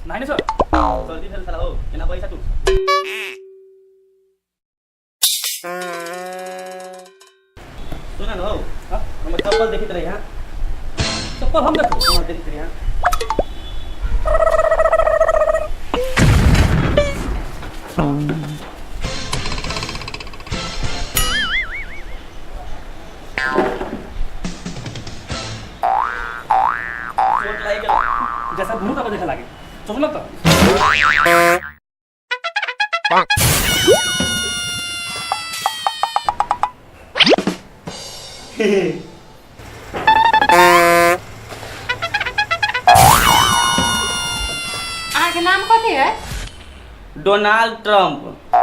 नाही ना सर सर्दी झाली साला हो केना पैसा तू सुना न हो हाँ? हम चप्पल देखित रही हां चप्पल हम देखो हम देखित रही हां चोट लागी गेला जैसा भूत अब देखा लागे चलो तो अहाँके नाम कथी है? Donald Trump